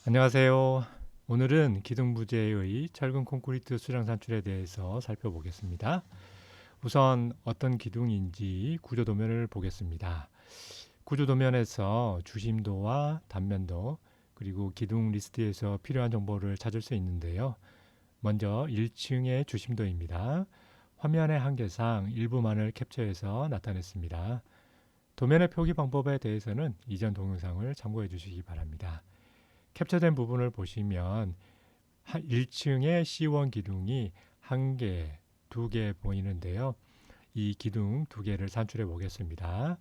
안녕하세요. 오늘은 기둥부재의 철근 콘크리트 수량 산출에 대해서 살펴보겠습니다. 우선 어떤 기둥인지 구조도면을 보겠습니다. 구조도면에서 주심도와 단면도 그리고 기둥 리스트에서 필요한 정보를 찾을 수 있는데요. 먼저 1층의 주심도입니다. 화면의 한계상 일부만을 capture해서 나타냈습니다. 도면의 표기 방법에 대해서는 이전 동영상을 참고해 주시기 바랍니다. 캡처된 부분을 보시면 1층의 C1 기둥이 1개, 2개 보이는데요. 이 기둥 2개를 산출해 보겠습니다.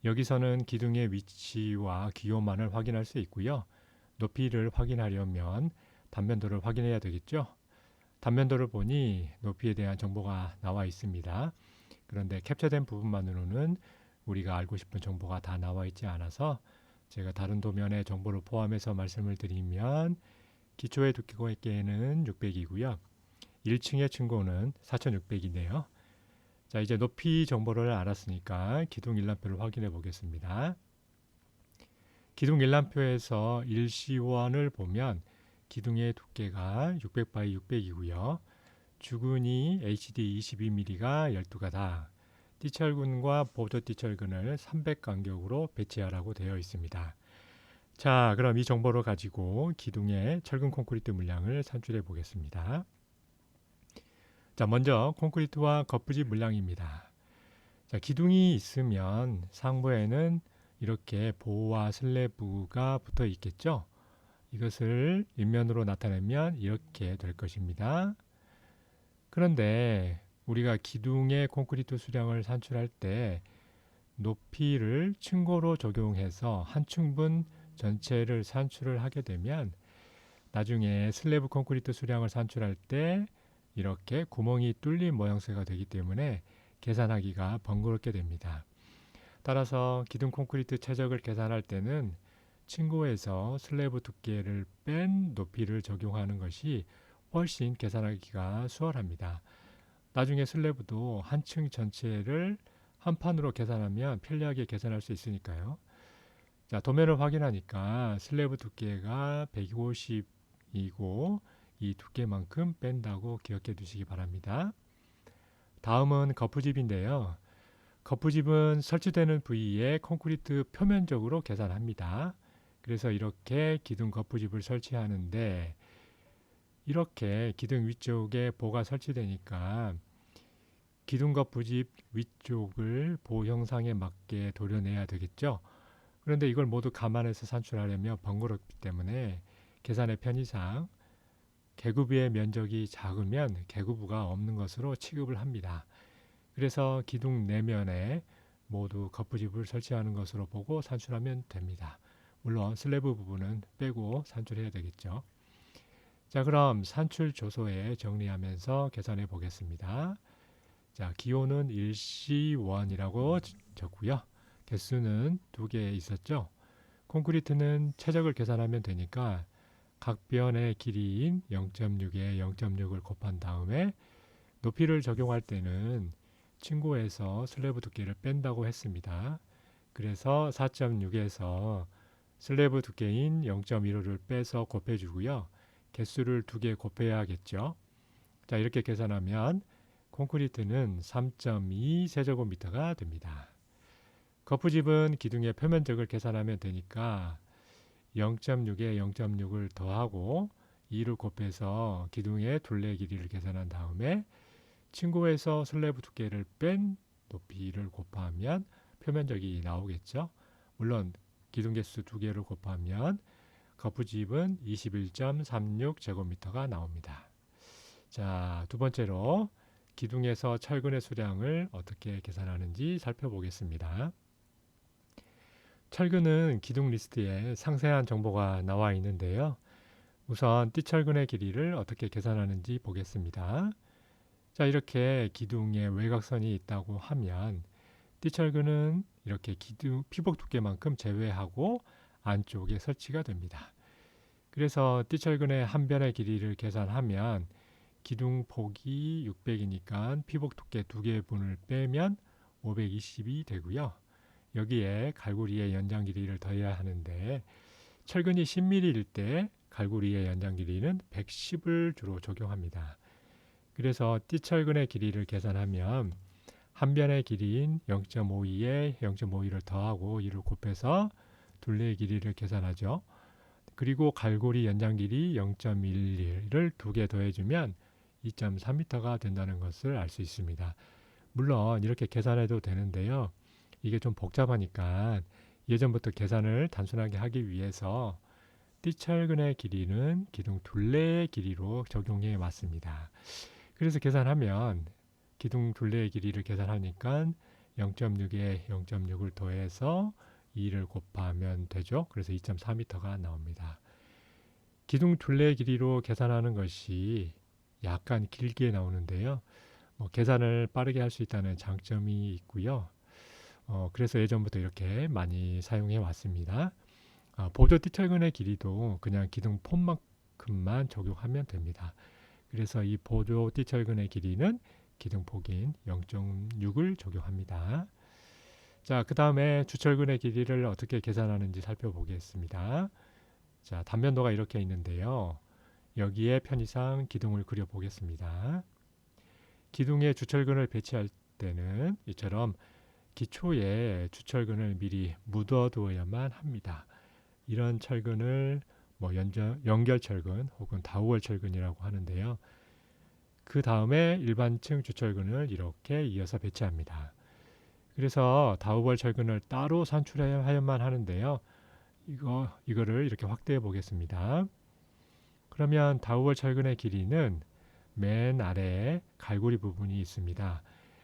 여기서는 기둥의 위치와 기호만을 확인할 수 있고요. 높이를 확인하려면 단면도를 확인해야 되겠죠. 단면도를 보니 높이에 대한 정보가 나와 있습니다. 그런데 캡처된 부분만으로는 우리가 알고 싶은 정보가 다 나와 있지 않아서 제가 다른 도면의 정보를 포함해서 말씀을 드리면 기초의 두께는 600이고요. 1층의 층고는 4600이네요. 자, 이제 높이 정보를 알았으니까 기둥 일람표를 확인해 보겠습니다. 기둥 일람표에서 1C1을 보면 기둥의 두께가 600 x 600이고요. 주근이 HD 22mm가 12가닥, 띠철근과 보조 띠철근을 300 간격으로 배치하라고 되어 있습니다. 자, 그럼 이 정보를 가지고 기둥의 철근 콘크리트 물량을 산출해 보겠습니다. 자, 먼저 콘크리트와 겉부지 물량입니다. 자, 기둥이 있으면 상부에는 이렇게 보와 슬래브가 붙어 있겠죠. 이것을 일면으로 나타내면 이렇게 될 것입니다. 그런데 우리가 기둥의 콘크리트 수량을 산출할 때 높이를 층고로 적용해서 한 층분 전체를 산출을 하게 되면 나중에 슬래브 콘크리트 수량을 산출할 때 이렇게 구멍이 뚫린 모양새가 되기 때문에 계산하기가 번거롭게 됩니다. 따라서 기둥 콘크리트 최적을 계산할 때는 층고에서 슬래브 두께를 뺀 높이를 적용하는 것이 훨씬 계산하기가 수월합니다. 나중에 슬래브도 한 층 전체를 한 판으로 계산하면 편리하게 계산할 수 있으니까요. 자, 도면을 확인하니까 슬래브 두께가 150이고 이 두께만큼 뺀다고 기억해 두시기 바랍니다. 다음은 거푸집인데요. 거푸집은 설치되는 부위에 콘크리트 표면적으로 계산합니다. 그래서 이렇게 기둥 거푸집을 설치하는데 이렇게 기둥 위쪽에 보가 설치되니까 기둥 거푸집 위쪽을 보 형상에 맞게 도려내야 되겠죠. 그런데 이걸 모두 감안해서 산출하려면 번거롭기 때문에 계산의 편의상 개구부의 면적이 작으면 개구부가 없는 것으로 취급을 합니다. 그래서 기둥 내면에 모두 거푸집을 설치하는 것으로 보고 산출하면 됩니다. 물론 슬래브 부분은 빼고 산출해야 되겠죠. 자, 그럼 산출 조소에 정리하면서 계산해 보겠습니다. 자, 기호는 1C1이라고 적고요. 개수는 2개 있었죠. 콘크리트는 최적을 계산하면 되니까 각 변의 길이인 0.6에 0.6을 곱한 다음에 높이를 적용할 때는 층고에서 슬래브 두께를 뺀다고 했습니다. 그래서 4.6에서 슬래브 두께인 0.15를 빼서 곱해주고요. 개수를 2개 곱해야겠죠. 자, 이렇게 계산하면 콘크리트는 3.2 세제곱미터가 됩니다. 거푸집은 기둥의 표면적을 계산하면 되니까 0.6에 0.6을 더하고 2를 곱해서 기둥의 둘레 길이를 계산한 다음에 층고에서 슬래브 두께를 뺀 높이를 곱하면 표면적이 나오겠죠. 물론 기둥 개수 2개를 곱하면 거푸집은 21.36 제곱미터가 나옵니다. 자, 두 번째로 기둥에서 철근의 수량을 어떻게 계산하는지 살펴보겠습니다. 철근은 기둥 리스트에 상세한 정보가 나와 있는데요. 우선 띠철근의 길이를 어떻게 계산하는지 보겠습니다. 자, 이렇게 기둥에 외곽선이 있다고 하면 띠철근은 이렇게 기둥 피복 두께만큼 제외하고 안쪽에 설치가 됩니다. 그래서 띠철근의 한 변의 길이를 계산하면 기둥 폭이 600이니까 피복 두께 2개분을 빼면 520이 되고요. 여기에 갈고리의 연장 길이를 더해야 하는데 철근이 10mm일 때 갈고리의 연장 길이는 110을 주로 적용합니다. 그래서 띠철근의 길이를 계산하면 한 변의 길이인 0.52에 0.52를 더하고 이를 곱해서 둘레의 길이를 계산하죠. 그리고 갈고리 연장 길이 0.11을 두 개 더해주면 2.3m가 된다는 것을 알 수 있습니다. 물론 이렇게 계산해도 되는데요. 이게 좀 복잡하니까 예전부터 계산을 단순하게 하기 위해서 띠철근의 길이는 기둥 둘레의 길이로 적용해 왔습니다. 그래서 계산하면 기둥 둘레의 길이를 계산하니까 0.6에 0.6을 더해서 2를 곱하면 되죠. 그래서 2.4m가 나옵니다. 기둥 둘레의 길이로 계산하는 것이 약간 길게 나오는데요. 계산을 빠르게 할 수 있다는 장점이 있고요. 그래서 예전부터 이렇게 많이 사용해 왔습니다. 보조 띠철근의 길이도 그냥 기둥 폼만큼만 적용하면 됩니다. 그래서 이 보조 띠철근의 길이는 기둥폭인 0.6을 적용합니다. 자, 그 다음에 주철근의 길이를 어떻게 계산하는지 살펴보겠습니다. 자, 단면도가 이렇게 있는데요. 여기에 편의상 기둥을 그려보겠습니다. 기둥에 주철근을 배치할 때는 이처럼 기초에 주철근을 미리 묻어두어야만 합니다. 이런 철근을 연결철근 혹은 다우월철근이라고 하는데요. 그 다음에 일반층 주철근을 이렇게 이어서 배치합니다. 그래서 다우월 철근을 따로 산출해야만 하는데요. 이거를 이렇게 확대해 보겠습니다. 그러면 다우월 철근의 길이는 맨 아래에 갈고리 부분이 있습니다.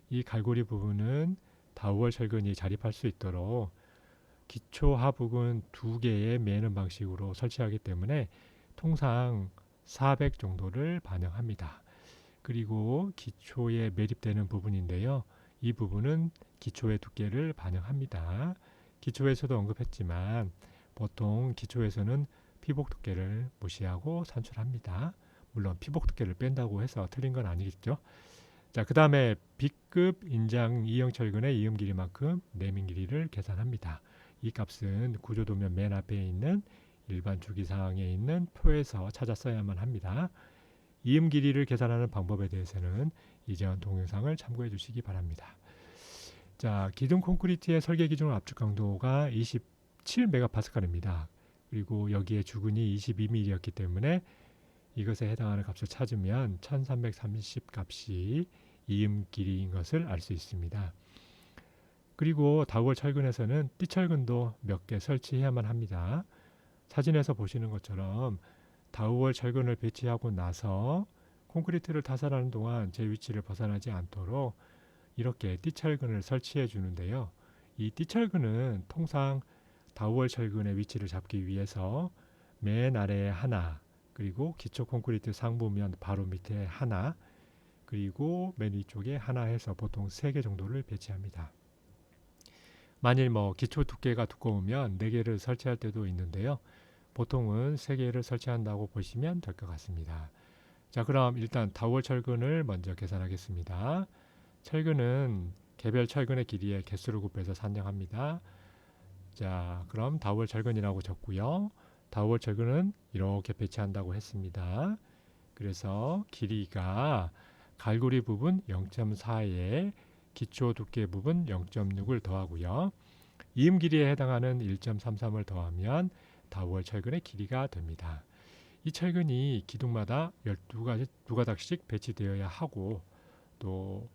이 갈고리 부분은 다우월 철근이 자립할 수 있도록 기초 하부근 두 개의 매는 방식으로 설치하기 때문에 통상 400 정도를 반영합니다. 그리고 기초에 매립되는 부분인데요. 이 부분은 기초의 두께를 반영합니다. 기초에서도 언급했지만 보통 기초에서는 피복 두께를 무시하고 산출합니다. 물론 피복 두께를 뺀다고 해서 틀린 건 아니겠죠. 자, 그 다음에 B급 인장 이형철근의 이음 길이만큼 내민 길이를 계산합니다. 이 값은 구조도면 맨 앞에 있는 일반 주기사항에 있는 표에서 찾아 써야만 합니다. 이음 길이를 계산하는 방법에 대해서는 이전 동영상을 참고해 주시기 바랍니다. 자, 기둥 콘크리트의 설계 기준 압축 강도가 27MPa입니다. 그리고 여기에 주근이 22mm였기 때문에 이것에 해당하는 값을 찾으면 1330 값이 이음 길이인 것을 알 수 있습니다. 그리고 다우월 철근에서는 띠철근도 몇 개 설치해야만 합니다. 사진에서 보시는 것처럼 다우월 철근을 배치하고 나서 콘크리트를 타설하는 동안 제 위치를 벗어나지 않도록 이렇게 띠철근을 설치해 주는데요. 이 띠철근은 통상 다우월 철근의 위치를 잡기 위해서 맨 아래에 하나, 그리고 기초 콘크리트 상부면 바로 밑에 하나, 그리고 맨 위쪽에 하나 해서 보통 3개 정도를 배치합니다. 만일 기초 두께가 두꺼우면 4개를 설치할 때도 있는데요. 보통은 3개를 설치한다고 보시면 될 것 같습니다. 자, 그럼 일단 다우월 철근을 먼저 계산하겠습니다. 철근은 개별 철근의 길이의 개수를 곱해서 산정합니다. 자, 그럼 다우월 철근이라고 적고요. 다우월 철근은 이렇게 배치한다고 했습니다. 그래서 길이가 갈고리 부분 0.4에 기초 두께 부분 0.6을 더하고요. 이음 길이에 해당하는 1.33을 더하면 다우월 철근의 길이가 됩니다. 이 철근이 기둥마다 12가닥씩 배치되어야 하고 또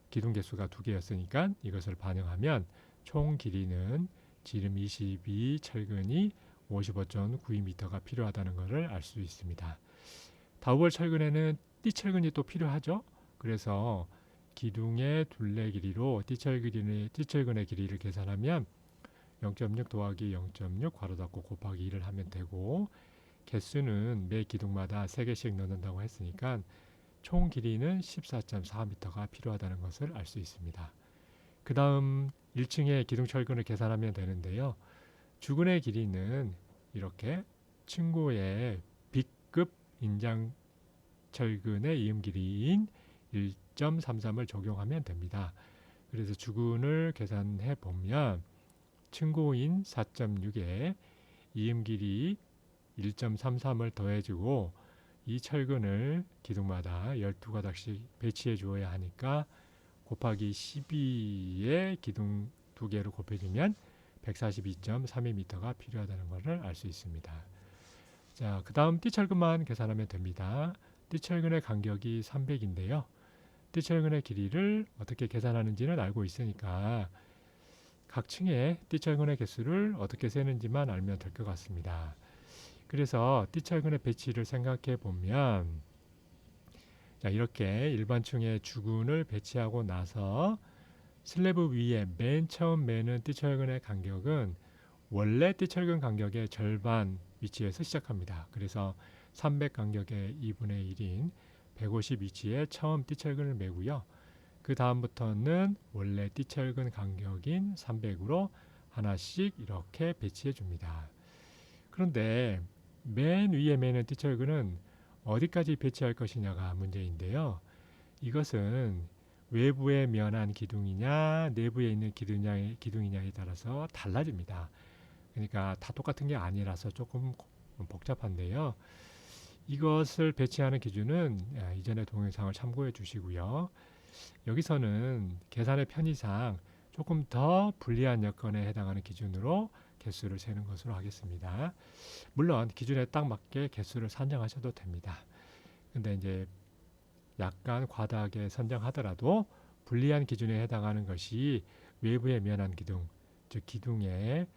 기둥 개수가 2개였으니까 이것을 반영하면 총 길이는 지름 22 철근이 55.92m가 필요하다는 것을 알 수 있습니다. 다우월 철근에는 띠철근이 또 필요하죠. 그래서 기둥의 둘레 길이로 띠철근의 길이를 계산하면 0.6 더하기 0.6 괄호 닫고 곱하기 2를 하면 되고 개수는 매 기둥마다 3개씩 넣는다고 했으니까 총 길이는 14.4m가 필요하다는 것을 알 수 있습니다. 그 다음 1층의 기둥 철근을 계산하면 되는데요. 주근의 길이는 이렇게 층고의 B급 인장 철근의 이음 길이인 1.33을 적용하면 됩니다. 그래서 주근을 계산해 보면 층고인 4.6에 이음 길이 1.33을 더해주고 이 철근을 기둥마다 12가닥씩 배치해 주어야 하니까 곱하기 12에 기둥 2개를 곱해주면 142.32m가 필요하다는 것을 알 수 있습니다. 자, 그 다음 띠철근만 계산하면 됩니다. 띠철근의 간격이 300인데요. 띠철근의 길이를 어떻게 계산하는지는 알고 있으니까 각 층의 띠철근의 개수를 어떻게 세는지만 알면 될 것 같습니다. 그래서 띠철근의 배치를 생각해 보면 자, 이렇게 일반 층의 주근을 배치하고 나서 슬래브 위에 맨 처음 매는 띠철근의 간격은 원래 띠철근 간격의 절반 위치에서 시작합니다. 그래서 300 간격의 2분의 1인 150 위치에 처음 띠철근을 매고요. 그 다음부터는 원래 띠철근 간격인 300으로 하나씩 이렇게 배치해 줍니다. 그런데 맨 위에 매는 띠철근은 어디까지 배치할 것이냐가 문제인데요. 이것은 외부에 면한 기둥이냐 내부에 있는 기둥이냐에 따라서 달라집니다. 그러니까 다 똑같은 게 아니라서 조금 복잡한데요. 이것을 배치하는 기준은 이전의 동영상을 참고해 주시고요. 여기서는 계산의 편의상 조금 더 불리한 여건에 해당하는 기준으로 개수를 세는 것으로 하겠습니다. 물론 기준에 딱 맞게 개수를 산정하셔도 됩니다. 근데 이제 약간 과다하게 선정하더라도 불리한 기준에 해당하는 것이 외부에 면한 기둥, 즉 기둥에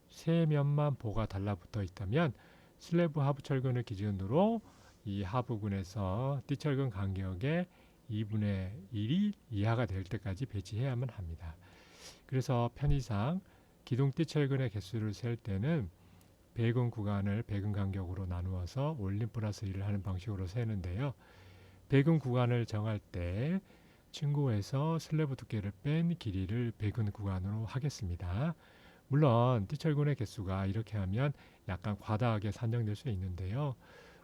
세 면만 보가 달라붙어 있다면 슬래브 하부 철근을 기준으로 이 하부근에서 띠철근 간격의 2분의 1이 이하가 될 때까지 배치해야만 합니다. 그래서 편의상 기둥 띠철근의 개수를 셀 때는 배근 구간을 배근 간격으로 나누어서 올림 플러스 1을 하는 방식으로 세는데요. 배근 구간을 정할 때 층고에서 슬래브 두께를 뺀 길이를 배근 구간으로 하겠습니다. 물론 띠철근의 개수가 이렇게 하면 약간 과다하게 산정될 수 있는데요.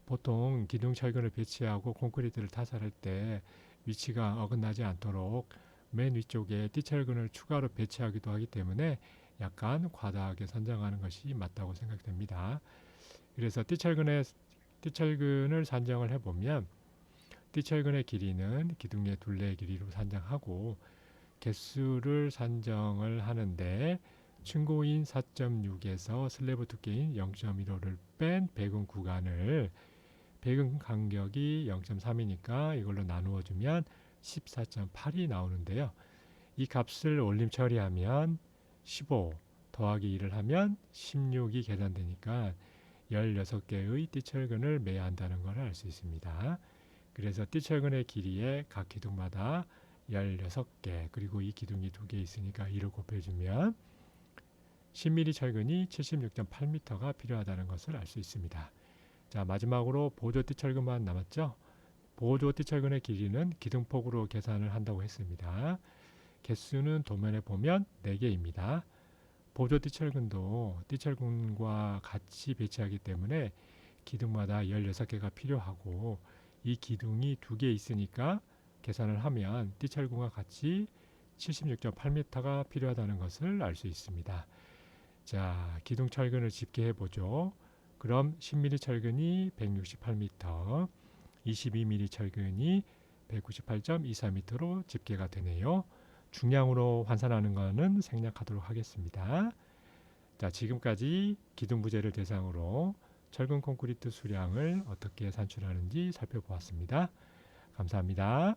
보통 기둥 철근을 배치하고 콘크리트를 타설할 때 위치가 어긋나지 않도록 맨 위쪽에 띠철근을 추가로 배치하기도 하기 때문에 약간 과다하게 선정하는 것이 맞다고 생각됩니다. 그래서 띠철근을 산정을 해보면 띠철근의 길이는 기둥의 둘레의 길이로 산정하고 개수를 산정을 하는데 층고인 4.6에서 슬래브 두께인 0.15를 뺀 배근 구간을 배근 간격이 0.3이니까 이걸로 나누어 주면 14.8이 나오는데요. 이 값을 올림 처리하면 15 더하기 2를 하면 16이 계산되니까 16개의 띠철근을 매야 한다는 것을 알 수 있습니다. 그래서 띠철근의 길이에 각 기둥마다 16개 그리고 이 기둥이 2개 있으니까 2를 곱해주면 10mm 철근이 76.8m가 필요하다는 것을 알 수 있습니다. 자, 마지막으로 보조 띠철근만 남았죠. 보조 띠철근의 길이는 기둥폭으로 계산을 한다고 했습니다. 개수는 도면에 보면 4개입니다. 보조 띠철근도 띠철근과 같이 배치하기 때문에 기둥마다 16개가 필요하고 이 기둥이 2개 있으니까 계산을 하면 띠철근과 같이 76.8m가 필요하다는 것을 알 수 있습니다. 자, 기둥 철근을 집계해 보죠. 그럼 10mm 철근이 168m, 22mm 철근이 198.24m로 집계가 되네요. 중량으로 환산하는 것은 생략하도록 하겠습니다. 자, 지금까지 기둥 부재를 대상으로 철근 콘크리트 수량을 어떻게 산출하는지 살펴보았습니다. 감사합니다.